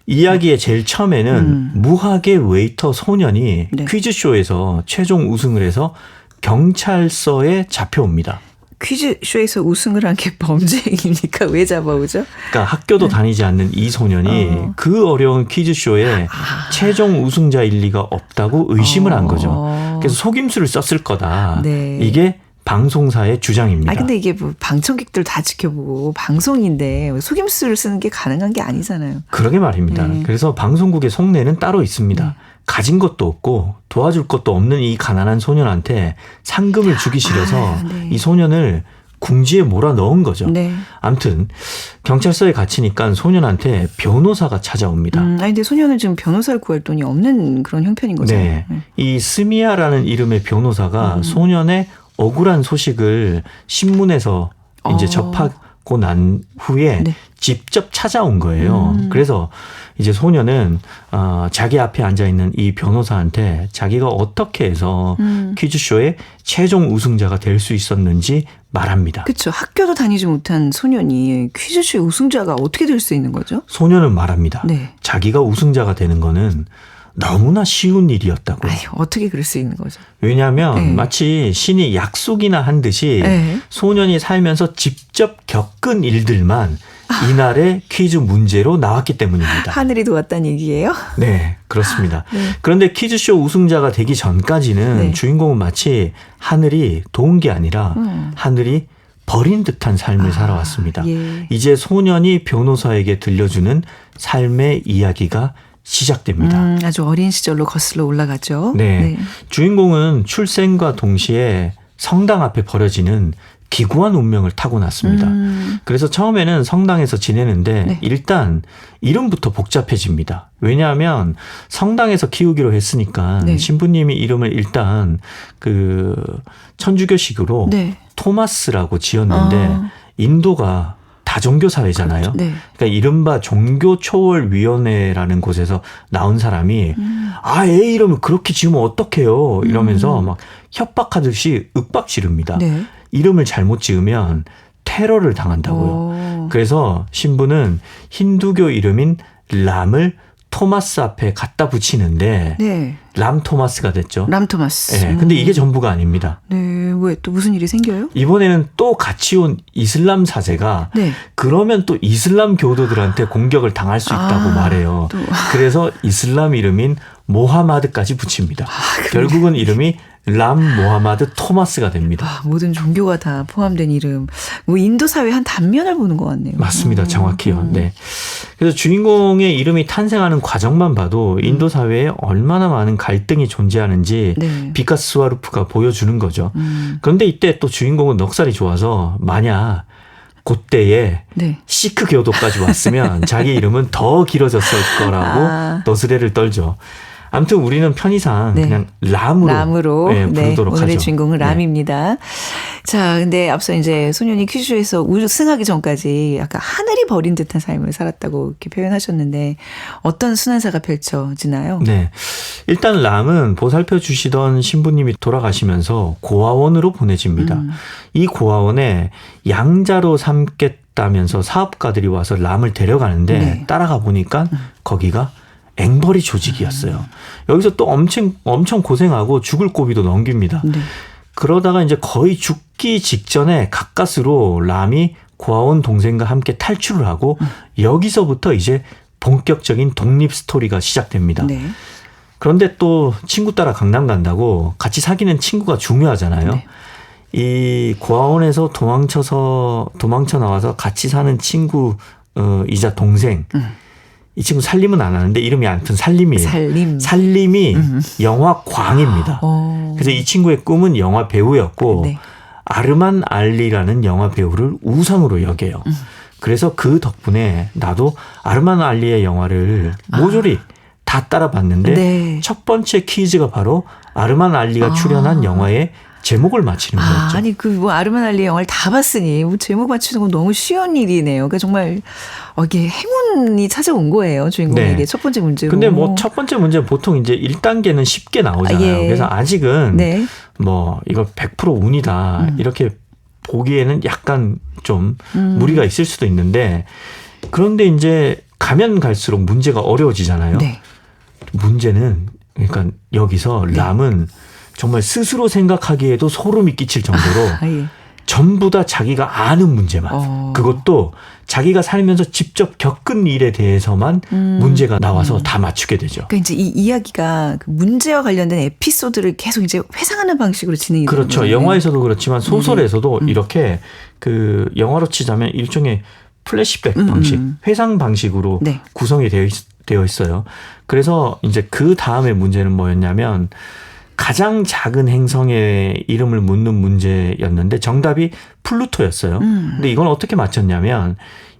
이야기의 제일 처음에는 무학의 웨이터 소년이 네. 퀴즈쇼에서 최종 우승을 해서 경찰서에 잡혀옵니다. 퀴즈쇼에서 우승을 한 게 범죄입니까? 왜 잡아오죠? 그러니까 학교도 다니지 않는 이 소년이 그 어려운 퀴즈쇼에 최종 우승자일 리가 없다고 의심을 한 거죠. 그래서 속임수를 썼을 거다. 네. 이게 방송사의 주장입니다. 근데 이게 뭐 방청객들 다 지켜보고 방송인데 속임수를 쓰는 게 가능한 게 아니잖아요. 그러게 말입니다. 그래서 방송국의 속내는 따로 있습니다. 가진 것도 없고 도와줄 것도 없는 이 가난한 소년한테 상금을 주기 싫어서 네. 이 소년을 궁지에 몰아 넣은 거죠. 네. 아무튼 경찰서에 갇히니까 소년한테 변호사가 찾아옵니다. 아니 근데 소년은 지금 변호사를 구할 돈이 없는 그런 형편인 거잖아요. 네. 이 스미아라는 이름의 변호사가 소년의 억울한 소식을 신문에서 이제 접하고 난 후에 네. 직접 찾아온 거예요. 그래서 이제 소년은 자기 앞에 앉아 있는 이 변호사한테 자기가 어떻게 해서 퀴즈쇼의 최종 우승자가 될 수 있었는지 말합니다. 그렇죠. 학교도 다니지 못한 소년이 퀴즈쇼의 우승자가 어떻게 될 수 있는 거죠? 소년은 말합니다. 네. 자기가 우승자가 되는 거는 너무나 쉬운 일이었다고. 아유, 어떻게 그럴 수 있는 거죠? 왜냐하면 네. 마치 신이 약속이나 한 듯이 네. 소년이 살면서 직접 겪은 일들만 이날의 퀴즈 문제로 나왔기 때문입니다. 하늘이 도왔다는 얘기예요? 네, 그렇습니다. 네. 그런데 퀴즈쇼 우승자가 되기 전까지는 네. 주인공은 마치 하늘이 도운 게 아니라 하늘이 버린 듯한 삶을 살아왔습니다. 예. 이제 소년이 변호사에게 들려주는 삶의 이야기가 시작됩니다. 아주 어린 시절로 거슬러 올라가죠. 네. 주인공은 출생과 동시에 성당 앞에 벌어지는 기구한 운명을 타고났습니다. 그래서 처음에는 성당에서 지내는데 네. 일단 이름부터 복잡해집니다. 왜냐하면 성당에서 키우기로 했으니까 네. 신부님이 이름을 일단 그 천주교식으로 네. 토마스라고 지었는데 인도가 다종교 사회잖아요. 네. 그러니까 이른바 종교초월위원회라는 곳에서 나온 사람이 애 이름을 그렇게 지으면 어떡해요 이러면서 막 협박하듯이 윽박 지릅니다. 네. 이름을 잘못 지으면 테러를 당한다고요. 그래서 신부는 힌두교 이름인 람을 토마스 앞에 갖다 붙이는데 네. 람 토마스가 됐죠. 람 토마스. 네, 근데 이게 전부가 아닙니다. 네. 왜 또 무슨 일이 생겨요? 이번에는 또 같이 온 이슬람 사제가 네. 그러면 또 이슬람 교도들한테 공격을 당할 수 있다고 말해요. 또. 그래서 이슬람 이름인 모하마드까지 붙입니다. 결국은 이름이 람 모하마드 토마스가 됩니다. 모든 종교가 다 포함된 이름. 뭐 인도 사회 한 단면을 보는 것 같네요. 맞습니다. 정확해요. 네. 그래서 주인공의 이름이 탄생하는 과정만 봐도 인도 사회에 얼마나 많은 갈등이 존재하는지 네. 비카스 스와루프가 보여주는 거죠. 그런데 이때 또 주인공은 넉살이 좋아서 만약 그때에 네. 시크 교도까지 왔으면 자기 이름은 더 길어졌을 거라고 너스레를 떨죠. 아무튼 우리는 편의상 네. 그냥 람으로 네, 부르도록 오늘의 하죠. 주인공은 네. 람입니다. 자, 근데 앞서 이제 소년이 퀴즈쇼에서 우승하기 전까지 약간 하늘이 버린 듯한 삶을 살았다고 이렇게 표현하셨는데 어떤 순환사가 펼쳐지나요? 네. 일단 람은 보살펴 주시던 신부님이 돌아가시면서 고아원으로 보내집니다. 이 고아원에 양자로 삼겠다면서 사업가들이 와서 람을 데려가는데 네. 따라가 보니까 거기가 앵벌이 조직이었어요. 여기서 또 엄청 고생하고 죽을 고비도 넘깁니다. 네. 그러다가 이제 거의 죽기 직전에 가까스로 람이 고아원 동생과 함께 탈출을 하고 여기서부터 이제 본격적인 독립 스토리가 시작됩니다. 네. 그런데 또 친구 따라 강남 간다고 같이 사귀는 친구가 중요하잖아요. 네. 이 고아원에서 도망쳐 나와서 같이 사는 친구 이자 동생 이 친구 살림은 안 하는데 이름이 아무튼 살림이에요. 살림이 영화 광입니다. 그래서 이 친구의 꿈은 영화 배우였고 네. 아르만 알리라는 영화 배우를 우상으로 여겨요. 그래서 그 덕분에 나도 아르만 알리의 영화를 모조리 다 따라봤는데 네. 첫 번째 퀴즈가 바로 아르만 알리가 출연한 영화의 제목을 맞히는 거였죠. 아니 그 뭐 아르만 알리 영화를 다 봤으니 뭐 제목 맞추는 건 너무 쉬운 일이네요. 그러니까 정말 이게 행운이 찾아온 거예요. 주인공에게 네. 첫 번째 문제로. 근데 뭐 첫 번째 문제는 보통 이제 1단계는 쉽게 나오잖아요. 예. 그래서 아직은 네. 뭐 이거 100% 운이다 이렇게 보기에는 약간 좀 무리가 있을 수도 있는데 그런데 이제 가면 갈수록 문제가 어려워지잖아요. 네. 문제는 그러니까 여기서 람은 정말 스스로 생각하기에도 소름이 끼칠 정도로 예. 전부 다 자기가 아는 문제만 그것도 자기가 살면서 직접 겪은 일에 대해서만 문제가 나와서 다 맞추게 되죠. 그러니까 이제 이 이야기가 그 문제와 관련된 에피소드를 계속 이제 회상하는 방식으로 진행이 되는 그렇죠. 거예요. 영화에서도 그렇지만 소설에서도 이렇게 그 영화로 치자면 일종의 플래시백 방식, 회상 방식으로 네. 구성이 되어 있어요. 그래서 이제 그 다음에 문제는 뭐였냐면 가장 작은 행성의 이름을 묻는 문제였는데 정답이 플루토였어요. 근데 이건 어떻게 맞췄냐면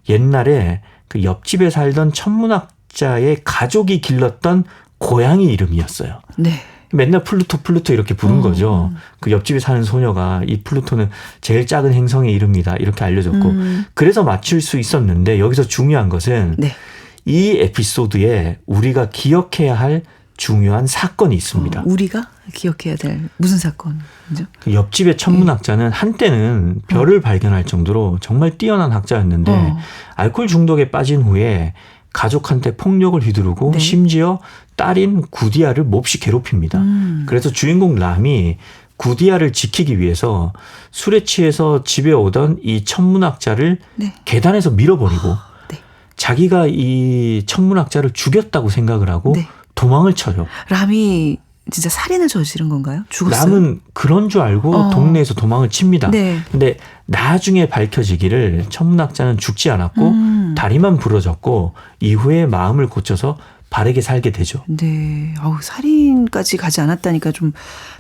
옛날에 그 옆집에 살던 천문학자의 가족이 길렀던 고양이 이름이었어요. 네. 맨날 플루토 이렇게 부른 거죠. 그 옆집에 사는 소녀가 이 플루토는 제일 작은 행성의 이름이다 이렇게 알려줬고 그래서 맞출 수 있었는데 여기서 중요한 것은 네. 이 에피소드에 우리가 기억해야 할 중요한 사건이 있습니다. 우리가 기억해야 될 무슨 사건이죠? 그 옆집의 천문학자는 한때는 별을 발견할 정도로 정말 뛰어난 학자였는데 알코올 중독에 빠진 후에 가족한테 폭력을 휘두르고 네. 심지어 딸인 구디아를 몹시 괴롭힙니다. 그래서 주인공 람이 구디아를 지키기 위해서 술에 취해서 집에 오던 이 천문학자를 네. 계단에서 밀어버리고 네. 자기가 이 천문학자를 죽였다고 생각을 하고 네. 도망을 쳐요. 람이 진짜 살인을 저지른 건가요? 죽었어요? 람은 그런 줄 알고 동네에서 도망을 칩니다. 네. 근데 나중에 밝혀지기를 천문학자는 죽지 않았고 다리만 부러졌고 이후에 마음을 고쳐서 바르게 살게 되죠. 네. 살인까지 가지 않았다니까 좀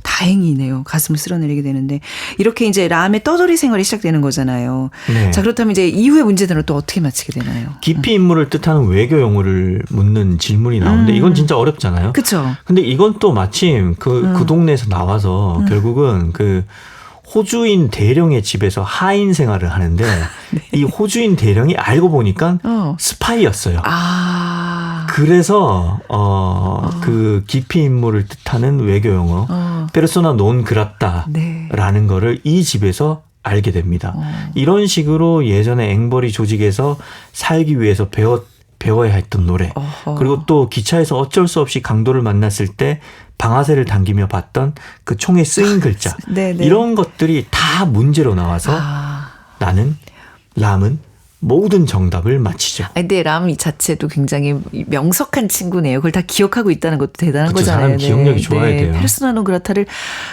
다행이네요. 가슴을 쓸어내리게 되는데. 이렇게 이제 람의 떠돌이 생활이 시작되는 거잖아요. 네. 자, 그렇다면 이제 이후의 문제들은 또 어떻게 맞히게 되나요? 깊이 인물을 뜻하는 외교 용어를 묻는 질문이 나오는데 이건 진짜 어렵잖아요. 그렇죠. 근데 이건 또 마침 그 동네에서 나와서 결국은 그 호주인 대령의 집에서 하인 생활을 하는데 네. 이 호주인 대령이 알고 보니까 스파이였어요. 그래서 그 깊이 인물을 뜻하는 외교 용어 페르소나 논 그라타라는 거를 이 집에서 알게 됩니다. 이런 식으로 예전에 앵벌이 조직에서 살기 위해서 배워야 했던 노래 그리고 또 기차에서 어쩔 수 없이 강도를 만났을 때 방아쇠를 당기며 봤던 그 총에 쓰인 글자 이런 것들이 다 문제로 나와서 나는 람은 모든 정답을 맞히죠. 근데 람 자체도 굉장히 명석한 친구네요. 그걸 다 기억하고 있다는 것도 대단한 그쵸, 거잖아요. 사람 기억력이 좋아야 돼요. 페르소나 논 그라타를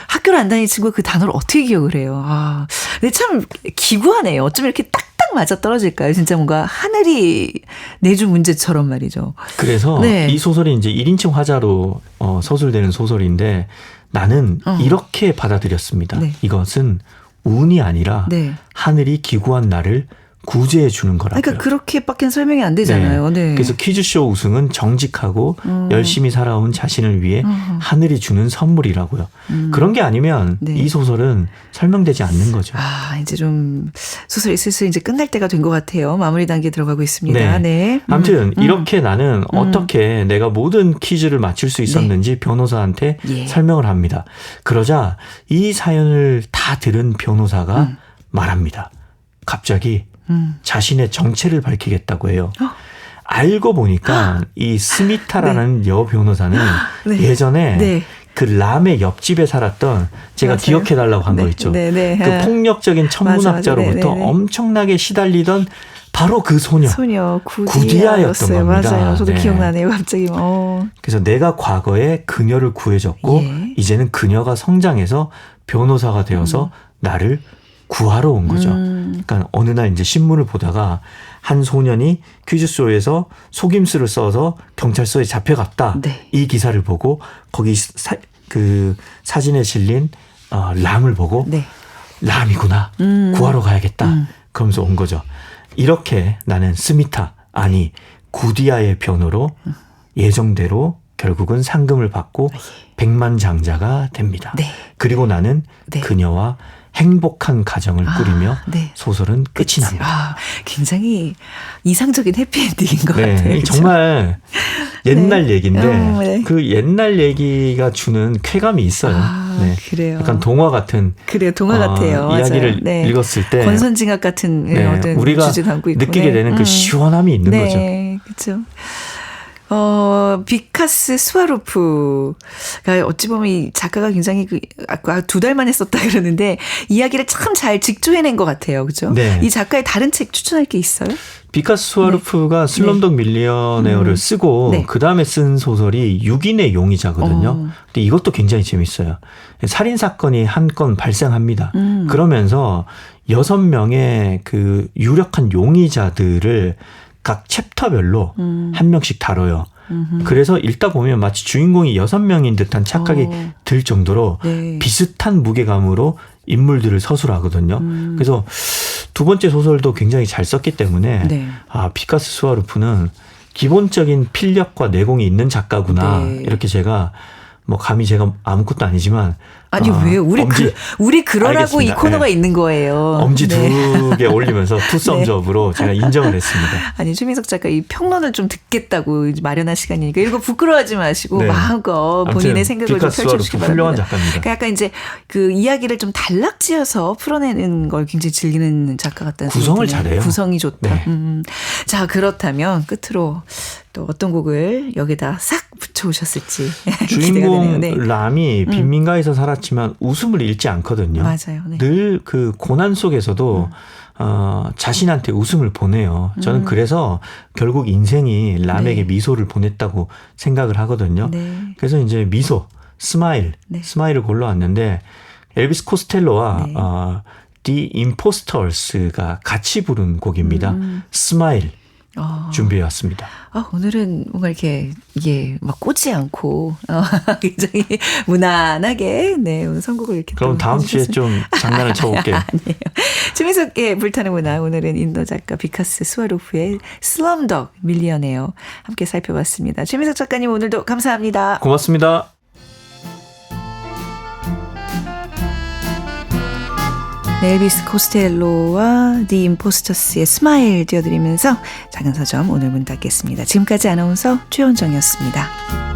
학교를 안 다니는 친구가 그 단어를 어떻게 기억을 해요. 근데 참 기구하네요. 어쩜 이렇게 딱딱 맞아 떨어질까요? 진짜 뭔가 하늘이 내준 문제처럼 말이죠. 그래서 이 소설이 이제 1인칭 화자로 서술되는 소설인데 나는 이렇게 받아들였습니다. 네. 이것은 운이 아니라 하늘이 기구한 나를 구제해 주는 거라고요. 그러니까 그렇게밖에 설명이 안 되잖아요. 네. 그래서 퀴즈쇼 우승은 정직하고 열심히 살아온 자신을 위해 하늘이 주는 선물이라고요. 그런 게 아니면 이 소설은 설명되지 않는 거죠. 이제 좀 소설이 슬슬 이제 끝날 때가 된 것 같아요. 마무리 단계에 들어가고 있습니다. 네. 아무튼 이렇게 나는 어떻게 내가 모든 퀴즈를 맞출 수 있었는지 변호사한테 설명을 합니다. 그러자 이 사연을 다 들은 변호사가 말합니다. 갑자기 자신의 정체를 밝히겠다고 해요. 알고 보니까 이 스미타라는 여 변호사는 예전에 그 람의 옆집에 살았던 제가 기억해달라고 한 거 있죠. 그 폭력적인 천문학자로부터 엄청나게 시달리던 바로 그 소녀 구디아였던 겁니다. 맞아요. 저도 기억나네요. 갑자기. 그래서 내가 과거에 그녀를 구해줬고 이제는 그녀가 성장해서 변호사가 되어서 나를 구하러 온 거죠. 그러니까 어느 날 이제 신문을 보다가 한 소년이 퀴즈쇼에서 속임수를 써서 경찰서에 잡혀갔다. 이 기사를 보고 거기 그 사진에 실린 람을 보고 람이구나. 구하러 가야겠다. 그러면서 온 거죠. 이렇게 나는 스미타 아니 구디아의 변호로 예정대로 결국은 상금을 받고 백만장자가 됩니다. 그리고 나는 그녀와 행복한 가정을 꾸리며 소설은 끝이 납니다. 굉장히 이상적인 해피엔딩인 것 같아요. 정말 옛날 얘기인데 그 옛날 얘기가 주는 쾌감이 있어요. 그래요. 약간 동화 같은 동화 같아요. 이야기를 읽었을 때 권선징악 같은 어떤 우리가 주제 담고 있고 느끼게 되는 그 시원함이 있는 거죠. 그렇죠. 비카스 스와로프가 어찌 보면 이 작가가 굉장히 아까 2달 만에 썼다 그러는데 이야기를 참 잘 직조해낸 것 같아요. 그죠? 이 작가의 다른 책 추천할 게 있어요? 비카스 스와로프가 슬럼독 밀리어네어를 쓰고 그 다음에 쓴 소설이 6인의 용의자거든요. 근데 이것도 굉장히 재밌어요. 살인 사건이 한 건 발생합니다. 그러면서 6명의 그 유력한 용의자들을 각 챕터별로 한 명씩 다뤄요. 그래서 읽다 보면 마치 주인공이 6명인 듯한 착각이 들 정도로 네. 비슷한 무게감으로 인물들을 서술하거든요. 그래서 두 번째 소설도 굉장히 잘 썼기 때문에 네. 아, 피카스 스와르프는 기본적인 필력과 내공이 있는 작가구나. 네. 이렇게 제가 뭐 감히 제가 아무것도 아니지만 아니 왜요? 우리 그러라고 알겠습니다. 이 코너가 네. 있는 거예요. 엄지 네. 2개 올리면서 투썸즈업으로 제가 인정을 했습니다. 아니 최민석 작가 이 평론을 좀 듣겠다고 이제 마련한 시간이니까 이거 부끄러워하지 마시고 네. 마음껏 본인의 생각을 좀 피카스 펼쳐주시기 스와르프 훌륭한 바랍니다. 작가입니다. 그러니까 약간 이제 그 이야기를 좀 단락지어서 풀어내는 걸 굉장히 즐기는 작가 같다는 구성을 생각이 드네요. 잘해요. 구성이 좋다. 네. 자 그렇다면 끝으로 또 어떤 곡을 여기다 싹 붙여오셨을지 기대가 주인공 되네요. 네. 람이 빈민가에서 살았지만 웃음을 잃지 않거든요. 맞아요. 네. 늘 그 고난 속에서도 자신한테 웃음을 보내요. 저는 그래서 결국 인생이 람에게 네. 미소를 보냈다고 생각을 하거든요. 네. 그래서 이제 미소, 스마일, 네. 스마일을 골라왔는데 엘비스 코스텔로와 네. The Imposters가 같이 부른 곡입니다. 스마일 준비해왔습니다. 오늘은 뭔가 이렇게 이게 막 꽂지 않고 굉장히 무난하게 네 오늘 선곡을 이렇게 그럼 또 다음 주에 해주셨습니다. 좀 장난을 쳐볼게요. 아니에요. 최민석의 불타는 문화 오늘은 인도 작가 피카스 스와르프의 슬럼독 밀리어네어 함께 살펴봤습니다. 최민석 작가님 오늘도 감사합니다. 고맙습니다. 네, 엘비스 코스텔로와 디 임포스터스의 스마일 띄워드리면서 작은 서점 오늘 문 닫겠습니다. 지금까지 아나운서 최원정이었습니다.